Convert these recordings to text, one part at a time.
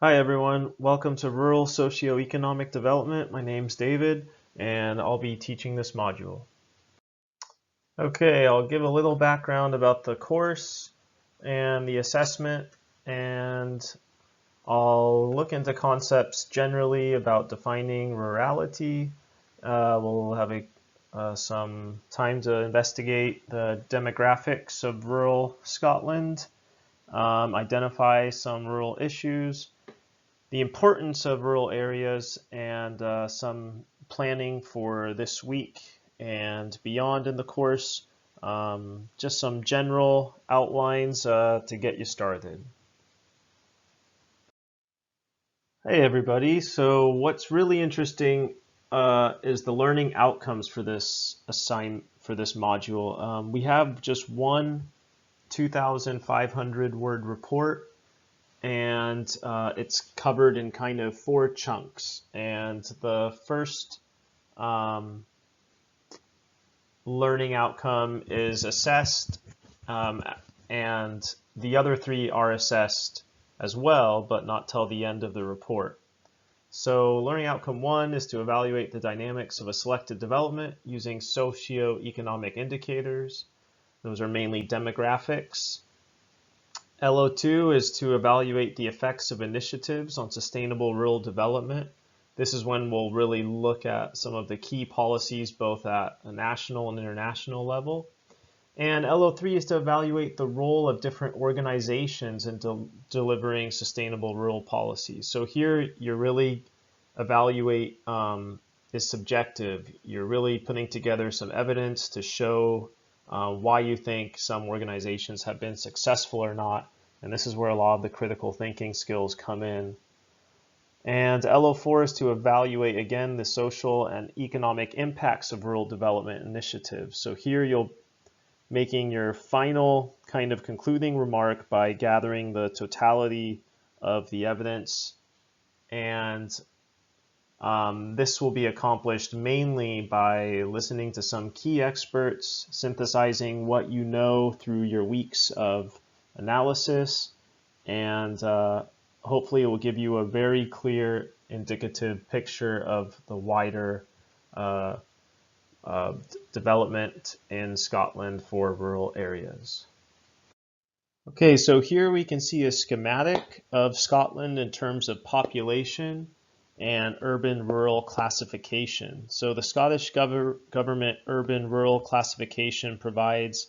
Hi everyone, welcome to Rural Socioeconomic Development. My name's David and I'll be teaching this module. Okay, I'll give a little background about the course and the assessment, and I'll look into concepts generally about defining rurality. We'll have some time to investigate the demographics of rural Scotland, identify some rural issues, the importance of rural areas, and some planning for this week and beyond in the course. Just some general outlines to get you started. Hey everybody, so what's really interesting is the learning outcomes for this module. We have just one 2,500 word report, and it's covered in kind of 4 chunks. And the first learning outcome is assessed, and the other 3 are assessed as well, but not till the end of the report. So learning outcome 1 is to evaluate the dynamics of a selected development using socioeconomic indicators. Those are mainly demographics. LO2 is to evaluate the effects of initiatives on sustainable rural development. This is when we'll really look at some of the key policies both at a national and international level. And LO3 is to evaluate the role of different organizations in delivering sustainable rural policies. So here you're really evaluate is subjective. You're really putting together some evidence to show why you think some organizations have been successful or not. And this is where a lot of the critical thinking skills come in. And LO4 is to evaluate, again, the social and economic impacts of rural development initiatives. So here you'll making your final kind of concluding remark by gathering the totality of the evidence. And this will be accomplished mainly by listening to some key experts, synthesizing what you know through your weeks of analysis, and hopefully it will give you a very clear indicative picture of the wider development in Scotland for rural areas. Okay, so here we can see a schematic of Scotland in terms of population and urban-rural classification. So the Scottish government urban-rural classification provides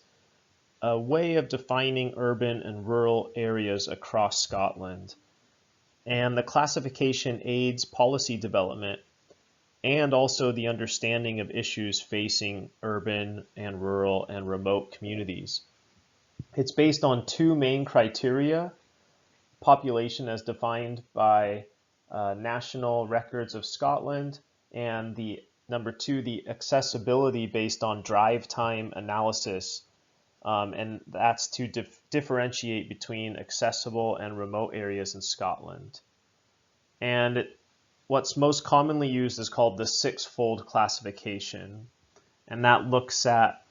a way of defining urban and rural areas across Scotland. And the classification aids policy development and also the understanding of issues facing urban and rural and remote communities. It's based on 2 main criteria: population as defined by National Records of Scotland, and the number 2, the accessibility based on drive time analysis. And that's to differentiate between accessible and remote areas in Scotland. And what's most commonly used is called the 6-fold classification. And that looks at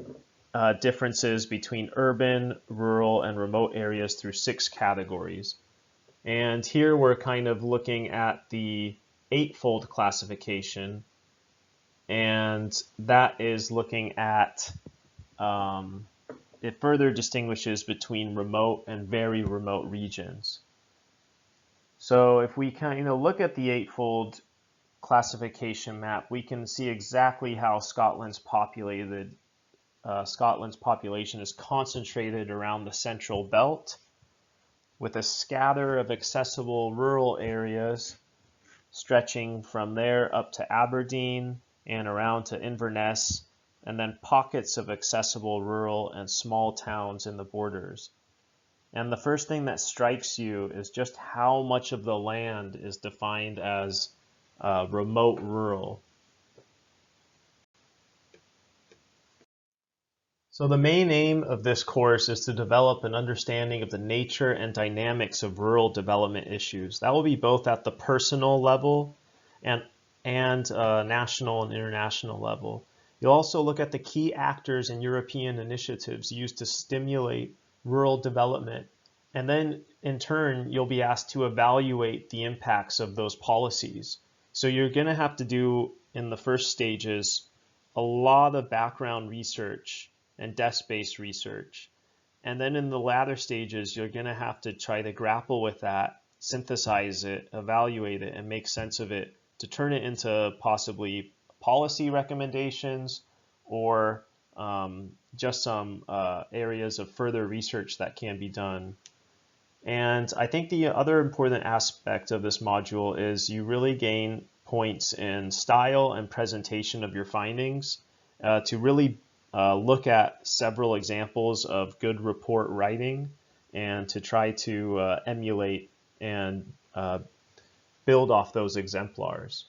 differences between urban, rural, and remote areas through 6 categories. And here we're kind of looking at the 8-fold classification, and that is looking at it further distinguishes between remote and very remote regions. So if we kind of look at the 8-fold classification map, we can see exactly how Scotland's population is concentrated around the central belt, with a scatter of accessible rural areas stretching from there up to Aberdeen and around to Inverness, and then pockets of accessible rural and small towns in the borders. And the first thing that strikes you is just how much of the land is defined as remote rural. So the main aim of this course is to develop an understanding of the nature and dynamics of rural development issues. That will be both at the personal level and national and international level. You'll also look at the key actors in European initiatives used to stimulate rural development And then in turn, you'll be asked to evaluate the impacts of those policies. So you're going to have to do, in the first stages, a lot of background research and desk-based research. And then in the latter stages, you're going to have to try to grapple with that, synthesize it, evaluate it, and make sense of it to turn it into possibly policy recommendations or just some areas of further research that can be done. And I think the other important aspect of this module is you really gain points in style and presentation of your findings to really look at several examples of good report writing and to try to emulate and build off those exemplars.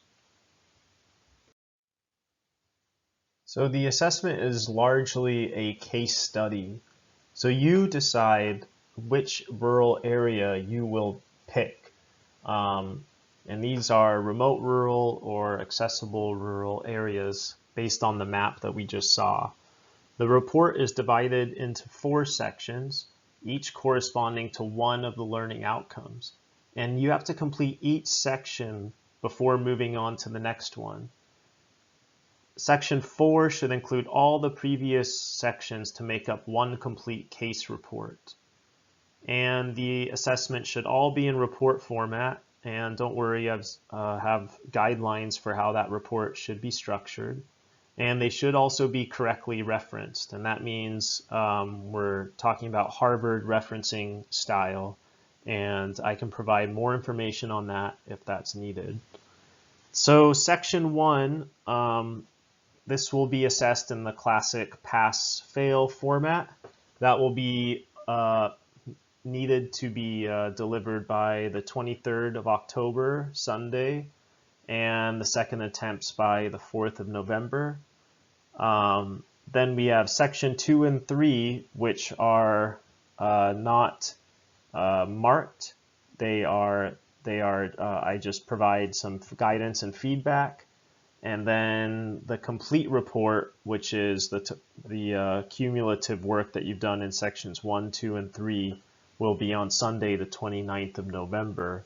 So the assessment is largely a case study. So you decide which rural area you will pick. And these are remote rural or accessible rural areas based on the map that we just saw. The report is divided into 4 sections, each corresponding to one of the learning outcomes. And you have to complete each section before moving on to the next one. Section 4 should include all the previous sections to make up one complete case report. And the assessment should all be in report format. And don't worry, I have guidelines for how that report should be structured. And they should also be correctly referenced. And that means we're talking about Harvard referencing style. And I can provide more information on that if that's needed. So section 1, this will be assessed in the classic pass-fail format. That will be needed to be delivered by the 23rd of October, Sunday, and the second attempts by the 4th of November. Then we have section 2 and 3, which are not marked. I just provide some guidance and feedback. And then the complete report, which is the cumulative work that you've done in sections 1, 2, and 3, will be on Sunday, the 29th of November.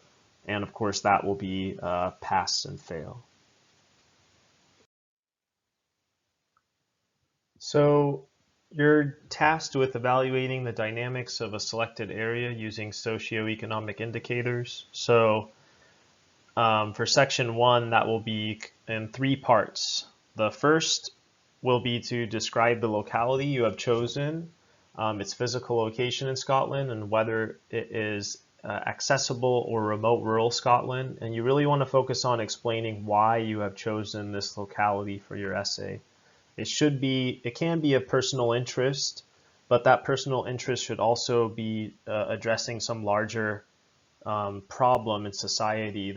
And of course, that will be pass and fail. So you're tasked with evaluating the dynamics of a selected area using socioeconomic indicators. So for section 1, that will be in 3 parts. The first will be to describe the locality you have chosen, its physical location in Scotland, and whether it is accessible or remote rural Scotland. And you really want to focus on explaining why you have chosen this locality for your essay. It can be of personal interest, but that personal interest should also be addressing some larger problem in society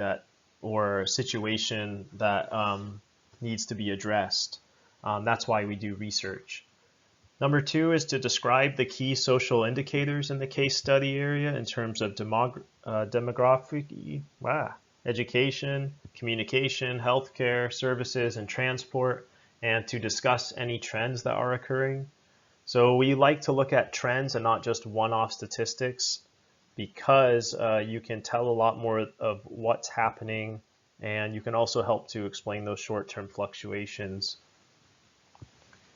or situation that needs to be addressed. That's why we do research. Number 2 is to describe the key social indicators in the case study area in terms of demographic, education, communication, healthcare, services, and transport, and to discuss any trends that are occurring. So we like to look at trends and not just one-off statistics, because you can tell a lot more of what's happening, and you can also help to explain those short-term fluctuations.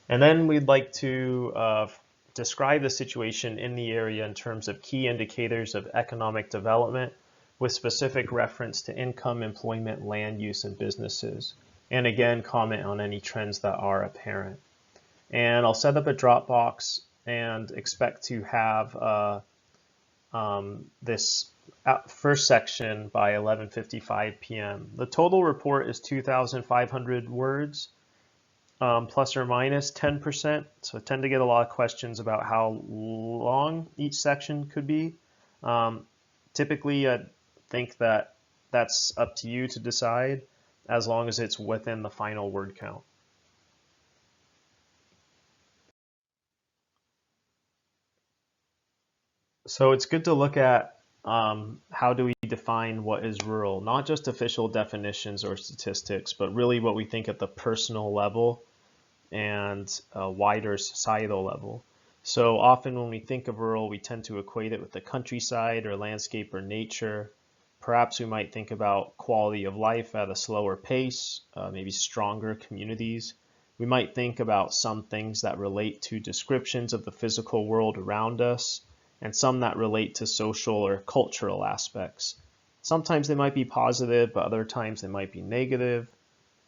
And then we'd like to describe the situation in the area in terms of key indicators of economic development with specific reference to income, employment, land use, and businesses. And again, comment on any trends that are apparent. And I'll set up a Dropbox and expect to have this first section by 11:55 p.m. The total report is 2,500 words, plus or minus 10%. So I tend to get a lot of questions about how long each section could be. Typically, I think that that's up to you to decide, as long as it's within the final word count. So it's good to look at how do we define what is rural, not just official definitions or statistics, but really what we think at the personal level and a wider societal level. So often when we think of rural, we tend to equate it with the countryside or landscape or nature. Perhaps we might think about quality of life at a slower pace, maybe stronger communities. We might think about some things that relate to descriptions of the physical world around us, and some that relate to social or cultural aspects. Sometimes they might be positive, but other times they might be negative.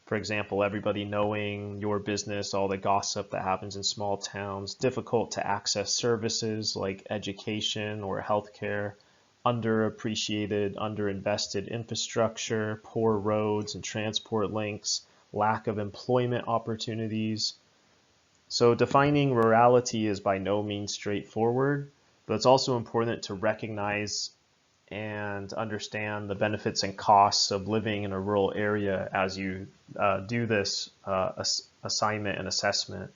For example, everybody knowing your business, all the gossip that happens in small towns, difficult to access services like education or healthcare, underappreciated, underinvested infrastructure, poor roads and transport links, lack of employment opportunities. So defining rurality is by no means straightforward, but it's also important to recognize and understand the benefits and costs of living in a rural area as you do this assignment and assessment.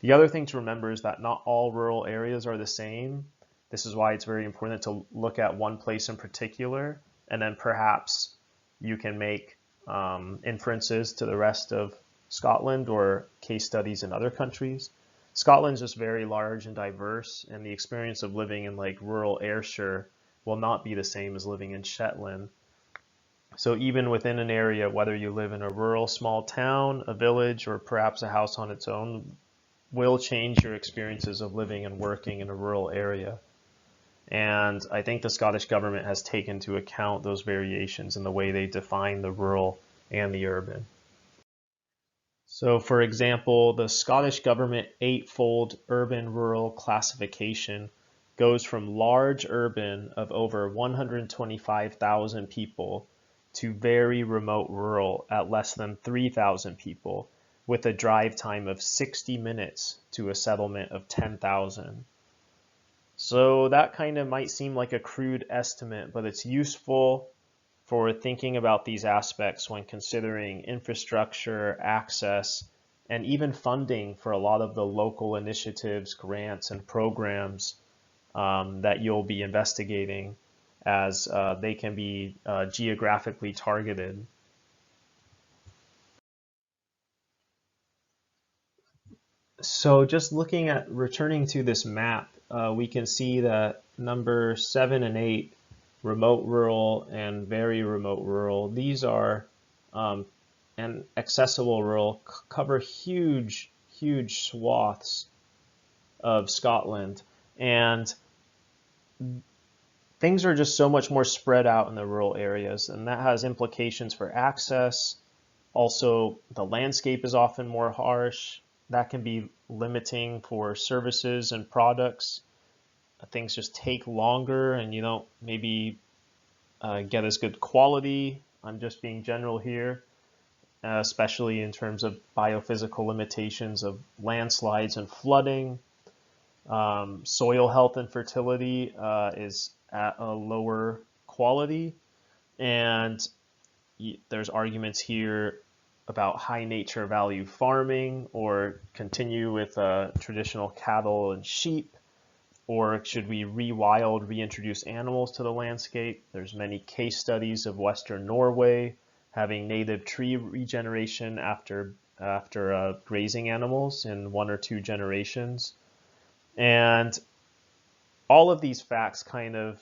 The other thing to remember is that not all rural areas are the same. This is why it's very important to look at one place in particular, and then perhaps you can make inferences to the rest of Scotland or case studies in other countries. Scotland's just very large and diverse, and the experience of living in like rural Ayrshire will not be the same as living in Shetland. So even within an area, whether you live in a rural small town, a village, or perhaps a house on its own, will change your experiences of living and working in a rural area. And I think the Scottish government has taken into account those variations in the way they define the rural and the urban. So for example, the Scottish government eightfold urban-rural classification goes from large urban of over 125,000 people to very remote rural at less than 3,000 people, with a drive time of 60 minutes to a settlement of 10,000. So that kind of might seem like a crude estimate, but it's useful for thinking about these aspects when considering infrastructure, access, and even funding for a lot of the local initiatives, grants, and programs that you'll be investigating, as they can be geographically targeted. So just looking at returning to this map, we can see that number 7 and 8, remote rural and very remote rural, these are and accessible rural cover huge swaths of Scotland, and things are just so much more spread out in the rural areas, and that has implications for access. Also, the landscape is often more harsh. That can be limiting for services and products. Things just take longer, and you don't maybe get as good quality. I'm just being general here, especially in terms of biophysical limitations of landslides and flooding. Soil health and fertility is at a lower quality, and there's arguments here about high nature value farming, or continue with traditional cattle and sheep, or should we rewild, reintroduce animals to the landscape? There's many case studies of Western Norway having native tree regeneration after grazing animals in 1 or 2 generations. And all of these facts kind of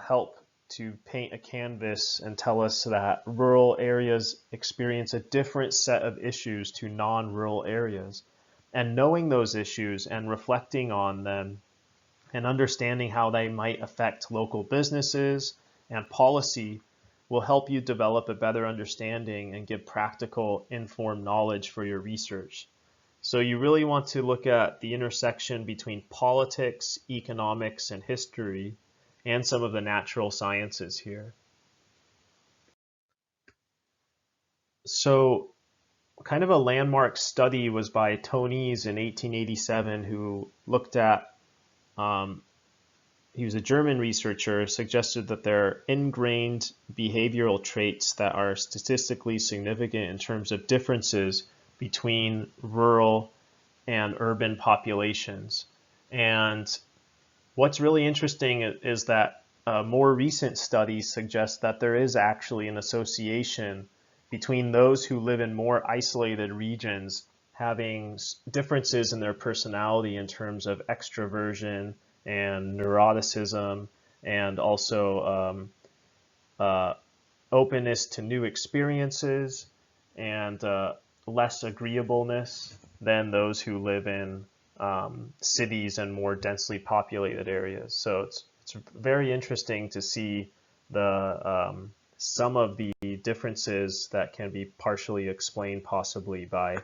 help to paint a canvas and tell us that rural areas experience a different set of issues to non-rural areas. And knowing those issues and reflecting on them and understanding how they might affect local businesses and policy will help you develop a better understanding and give practical, informed knowledge for your research. So you really want to look at the intersection between politics, economics, and history, and some of the natural sciences here. So kind of a landmark study was by Tönnies in 1887, who looked at, he was a German researcher, suggested that there are ingrained behavioral traits that are statistically significant in terms of differences between rural and urban populations. And what's really interesting is that more recent studies suggest that there is actually an association between those who live in more isolated regions having differences in their personality in terms of extroversion and neuroticism, and also openness to new experiences, and less agreeableness than those who live in cities and more densely populated areas. So it's very interesting to see the some of the differences that can be partially explained possibly by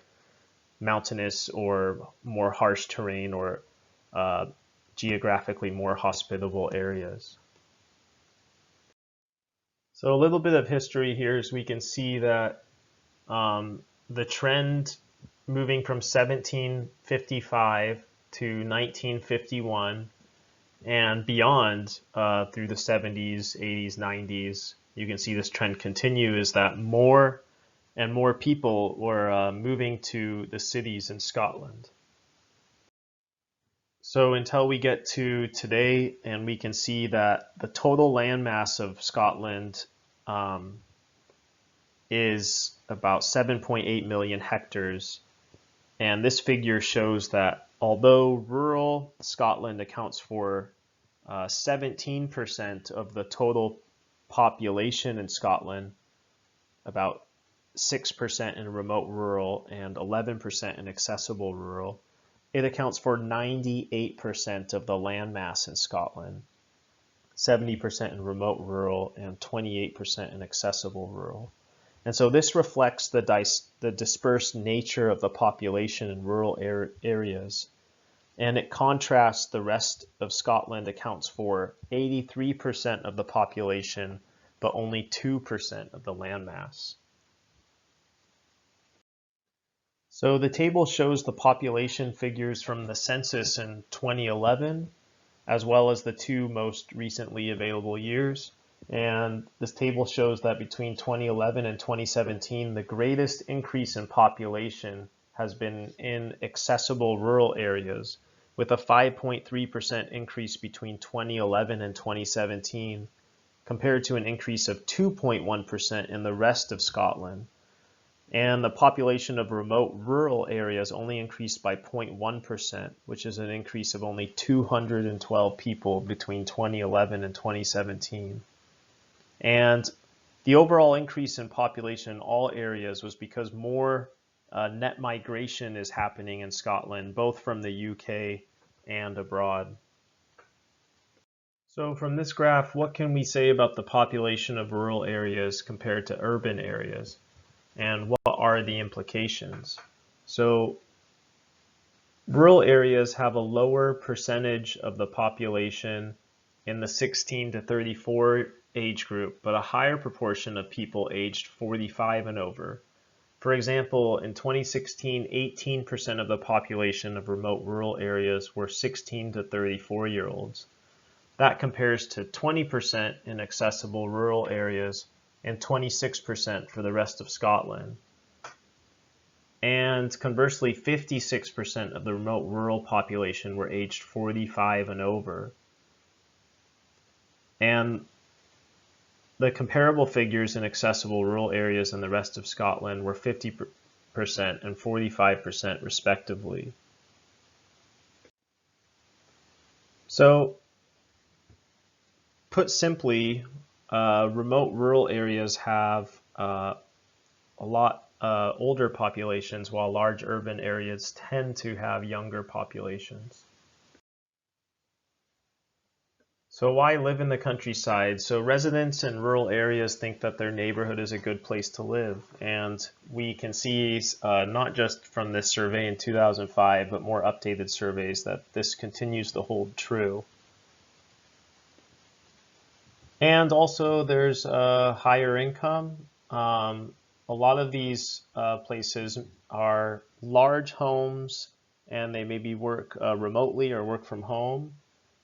mountainous or more harsh terrain, or geographically more hospitable areas. So a little bit of history here, as we can see that the trend moving from 1755 to 1951 and beyond, through the 70s, 80s, 90s, you can see this trend continue, is that more and more people were moving to the cities in Scotland. So until we get to today, and we can see that the total landmass of Scotland is about 7.8 million hectares. And this figure shows that although rural Scotland accounts for 17% of the total population in Scotland, about 6% in remote rural, and 11% in accessible rural, it accounts for 98% of the landmass in Scotland, 70% in remote rural, and 28% in accessible rural. And so this reflects the dispersed nature of the population in rural areas. And it contrasts the rest of Scotland accounts for 83% of the population, but only 2% of the landmass. So the table shows the population figures from the census in 2011, as well as the two most recently available years. And this table shows that between 2011 and 2017, the greatest increase in population has been in accessible rural areas, with a 5.3% increase between 2011 and 2017, compared to an increase of 2.1% in the rest of Scotland. And the population of remote rural areas only increased by 0.1%, which is an increase of only 212 people between 2011 and 2017. And the overall increase in population in all areas was because more net migration is happening in Scotland, both from the UK and abroad. So from this graph, what can we say about the population of rural areas compared to urban areas? And what are the implications? So rural areas have a lower percentage of the population in the 16 to 34 age group, but a higher proportion of people aged 45 and over. For example, in 2016, 18% of the population of remote rural areas were 16 to 34-year-olds. That compares to 20% in accessible rural areas and 26% for the rest of Scotland. And conversely, 56% of the remote rural population were aged 45 and over. And the comparable figures in accessible rural areas in the rest of Scotland were 50% and 45% respectively. So, put simply, remote rural areas have a lot older populations, while large urban areas tend to have younger populations. So why live in the countryside? So residents in rural areas think that their neighborhood is a good place to live. And we can see, not just from this survey in 2005, but more updated surveys, that this continues to hold true. And also there's a higher income. A lot of these places are large homes, and they maybe work remotely or work from home,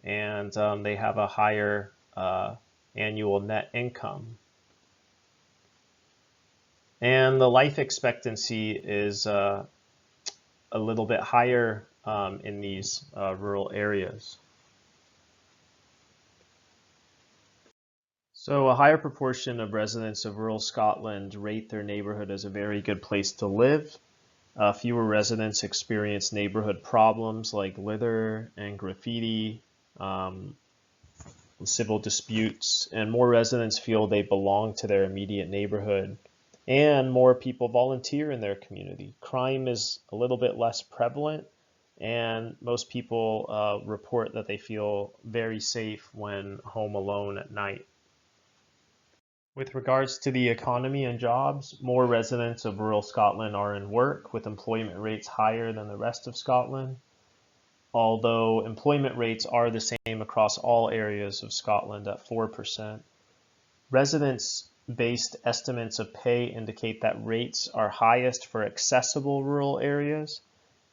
and they have a higher annual net income. And the life expectancy is a little bit higher in these rural areas. So a higher proportion of residents of rural Scotland rate their neighborhood as a very good place to live. Fewer residents experience neighborhood problems like litter and graffiti, um, civil disputes, and more residents feel they belong to their immediate neighborhood, and more people volunteer in their community. Crime is a little bit less prevalent, and most people report that they feel very safe when home alone at night. With regards to the economy and jobs, more residents of rural Scotland are in work, with employment rates higher than the rest of Scotland, although employment rates are the same across all areas of Scotland at 4%. Residence-based estimates of pay indicate that rates are highest for accessible rural areas,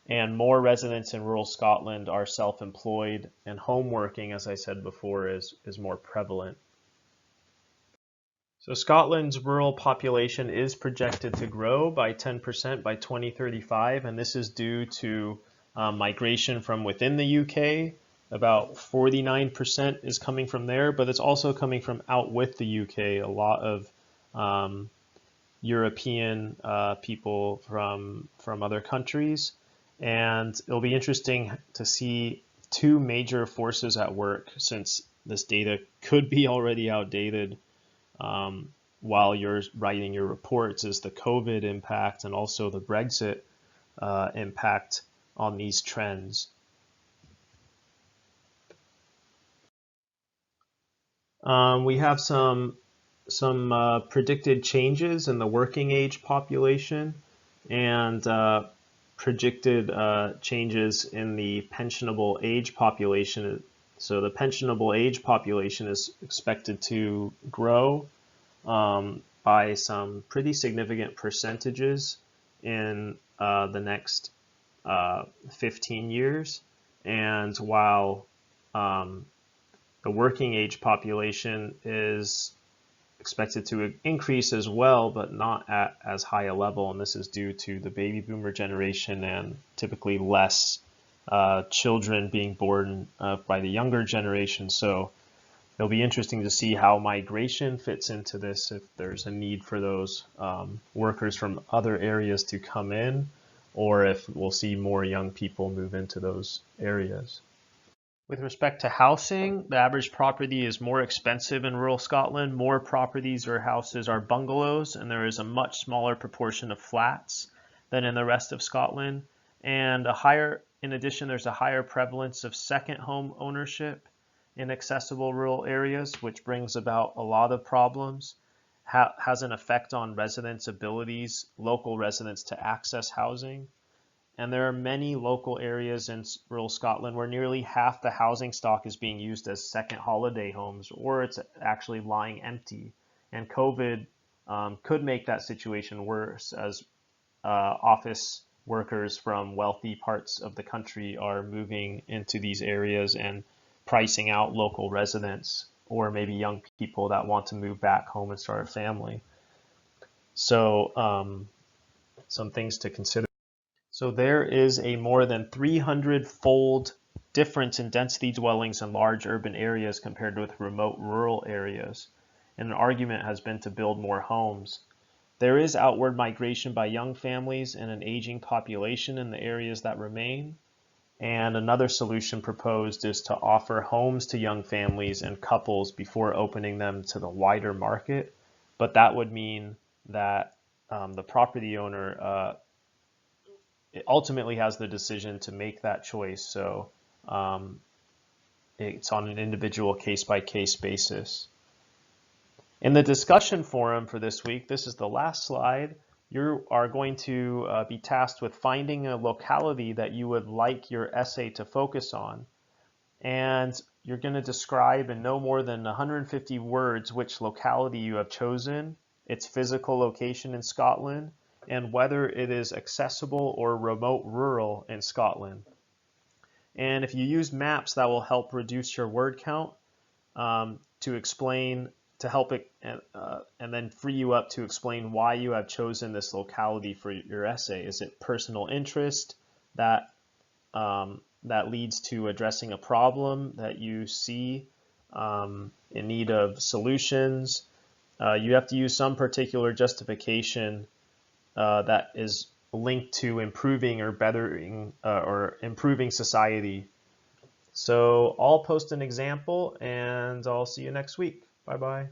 and more residents in rural Scotland are self-employed, and home working, as I said before, is more prevalent. So Scotland's rural population is projected to grow by 10% by 2035, and this is due to migration from within the UK. About 49% is coming from there, but it's also coming from out with the UK. A lot of European people from other countries, and it'll be interesting to see two major forces at work, since this data could be already outdated while you're writing your reports, is the COVID impact and also the Brexit impact on these trends. We have some predicted changes in the working age population and predicted changes in the pensionable age population. So the pensionable age population is expected to grow by some pretty significant percentages in the next 15 years. And while the working age population is expected to increase as well, but not at as high a level. And this is due to the baby boomer generation and typically less children being born by the younger generation. So it'll be interesting to see how migration fits into this, if there's a need for those workers from other areas to come in, or if we'll see more young people move into those areas. With respect to housing, the average property is more expensive in rural Scotland. More properties or houses are bungalows, and there is a much smaller proportion of flats than in the rest of Scotland. And in addition, there's a higher prevalence of second home ownership in accessible rural areas, which brings about a lot of problems, has an effect on residents' abilities, local residents, to access housing. And there are many local areas in rural Scotland where nearly half the housing stock is being used as second holiday homes, or it's actually lying empty. And COVID could make that situation worse, as office workers from wealthy parts of the country are moving into these areas and pricing out local residents, or maybe young people that want to move back home and start a family. So some things to consider. So there is a more than 300-fold difference in density dwellings in large urban areas compared with remote rural areas. And an argument has been to build more homes. There is outward migration by young families and an aging population in the areas that remain. And another solution proposed is to offer homes to young families and couples before opening them to the wider market. But that would mean that the property owner it ultimately has the decision to make that choice. So it's on an individual case-by-case basis. In the discussion forum for this week, this is the last slide. You are going to be tasked with finding a locality that you would like your essay to focus on. And you're going to describe in no more than 150 words which locality you have chosen, its physical location in Scotland, and whether it is accessible or remote rural in Scotland. And if you use maps, that will help reduce your word count to explain, to help it, and then free you up to explain why you have chosen this locality for your essay. Is it personal interest that leads to addressing a problem that you see in need of solutions? You have to use some particular justification that is linked to improving or bettering or improving society. So I'll post an example and I'll see you next week. Bye bye.